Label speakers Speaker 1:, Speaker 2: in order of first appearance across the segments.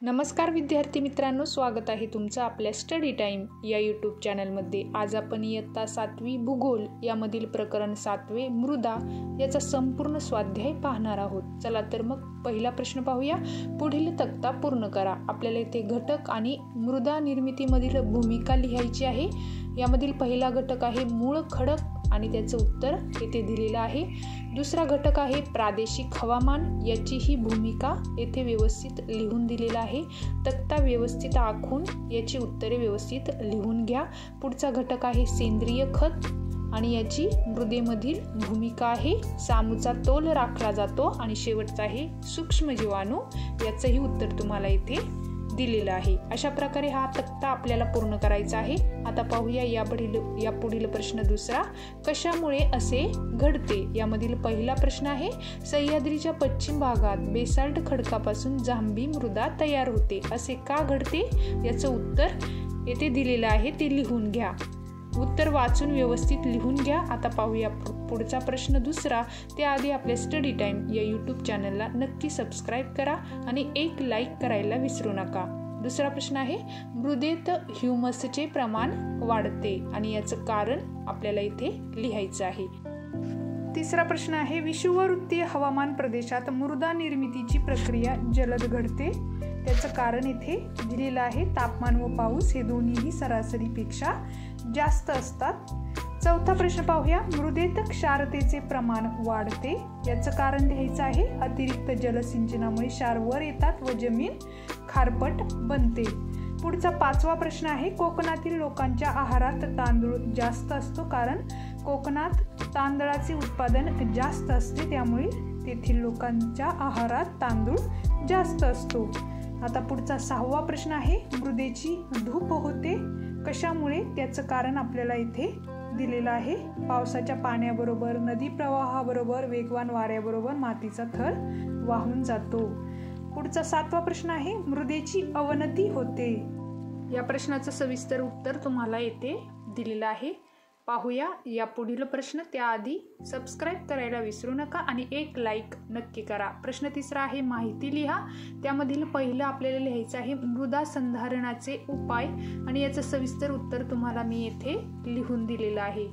Speaker 1: नमस्कार विद्यार्थी मित्रांनो, स्वागत आहे तुमचं आपल्या स्टडी टाइम या यूट्यूब चॅनलमध्ये। आज आपण इयत्ता 7वी भूगोल यामधील प्रकरण 7वे मृदा याचा संपूर्ण स्वाध्याय पाहणार आहोत। चला तर मग पहिला प्रश्न पाहूया। पुढील तक्ता पूर्ण करा। आपल्याला इथे घटक आणि मृदा निर्मितीमधील भूमिका लिहायची आहे। यामधील पहिला घटक आहे मूळ खडक आणि त्याचं उत्तर येथे दिलेलं आहे। दुसरा घटक आहे प्रादेशिक हवामान, याची ही भूमिका येथे व्यवस्थित लिहून दिलेला आहे। तक्ता व्यवस्थित आखून याची उत्तरे व्यवस्थित लिहून घ्या। पुढचा घटक आहे सेंद्रिय खत आणि याची मृदेमधील भूमिका आहे। सामूचा तोल राखला जातो आणि शेवटचा आहे सूक्ष्म जीवाणू, याचंही उत्तर तुम्हाला इथे दिलेलं आहे। अशा प्रकारे हा तक्ता आपल्याला पूर्ण करायचा आहे। आता पाहूया या पुढील प्रश्न दुसरा, कशामुळे असे घडते। यामधील पहिला प्रश्न आहे सह्याद्रीच्या पश्चिम भागात बेसाल्ट खडकापासून जांभी मृदा तयार होते, असे का घडते। याचं उत्तर येथे दिलेलं आहे, ते लिहून घ्या। उत्तर वाचून व्यवस्थित लिहून घ्या। आता पाहूया पुढचा प्रश्न दुसरा। त्याआधी आपल्या स्टडी टाइम या यूट्यूब चॅनलला नक्की सबस्क्राईब करा आणि एक लाईक करायला विसरू नका। दुसरा प्रश्न आहे मृदेत ह्युमसचे प्रमाण वाढते आणि याचं कारण आपल्याला इथे लिहायचं आहे। तिसरा प्रश्न आहे विषुववृत्तीय हवामान प्रदेशात मृदा निर्मितीची प्रक्रिया जलद घडते, त्याचं कारण इथे दिलेलं आहे। तापमान व पाऊस हे दोन्हीही सरासरीपेक्षा जास्त असतात। चौथा प्रश्न पाहूया मृदेत क्षारतेचे प्रमाण वाढते, याचं कारण लिहायचं आहे। अतिरिक्त जलसिंचनामुळे क्षार वर येतात व जमीन खारपट बनते। पुढचा पाचवा प्रश्न आहे कोकणातील लोकांच्या आहारात तांदूळ जास्त असतो, कारण कोकणात तांदळाचे उत्पादन जास्त असते, त्यामुळे तेथील लोकांच्या आहारात तांदूळ जास्त असतो। आता पुढचा सहावा प्रश्न आहे मृदेची धूप होते कशामुळे, त्याचं कारण आपल्याला इथे दिलेलं आहे। पावसाच्या पाण्याबरोबर, नदी प्रवाहाबरोबर, वेगवान वाऱ्याबरोबर मातीचा थर वाहून जातो। पुढचा सातवा प्रश्न आहे मृदेची अवनती होते। या प्रश्नाचं सविस्तर उत्तर तुम्हाला येथे दिलेलं आहे। पाहूया या पुढील प्रश्न। त्याआधी सबस्क्राईब करायला विसरू नका आणि एक लाईक नक्की करा। प्रश्न तिसरा आहे माहिती लिहा। त्यामधील पहिलं आपल्याला लिहायचं आहे मृदा संधारणाचे उपाय आणि याचं सविस्तर उत्तर तुम्हाला मी येथे लिहून दिलेलं आहे।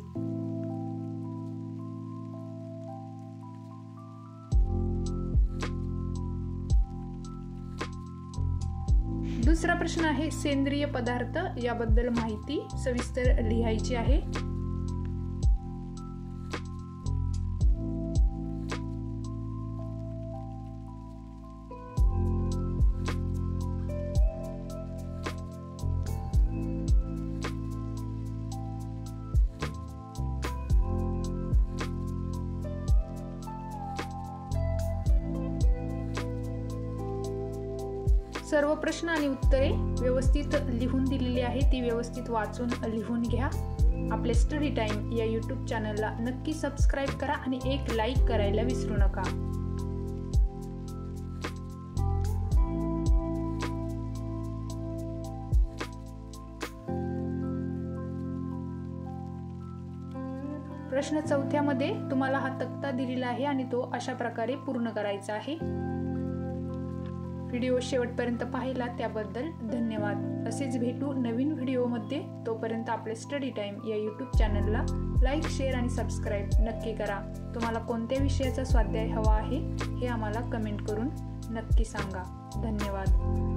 Speaker 1: दुसरा प्रश्न आहे सेंद्रिय पदार्थ, याबद्दल माहिती सविस्तर लिहायची आहे। सर्व प्रश्न आणि उत्तरे व्यवस्थित लिहून दिलेली आहे, ती व्यवस्थित वाचून लिहून घ्या। आपल्या स्टडी टाइम या यूट्यूब चॅनलला नक्की सबस्क्राईब करा आणि एक लाईक करायला विसरू नका। प्रश्न चौथ्यामध्ये तुम्हाला हा तक्ता दिलेला आहे आणि तो अशा प्रकारे पूर्ण करायचा आहे। व्हिडिओ शेवटपर्यंत पाहिला त्याबद्दल धन्यवाद। असेच भेटू नवीन व्हिडिओमध्ये, तोपर्यंत आपले स्टडी टाइम या यूट्यूब चॅनलला लाईक, शेअर आणि सबस्क्राईब नक्की करा। तुम्हाला कोणत्या विषयाचा स्वाध्याय हवा आहे हे आम्हाला कमेंट करून नक्की सांगा। धन्यवाद।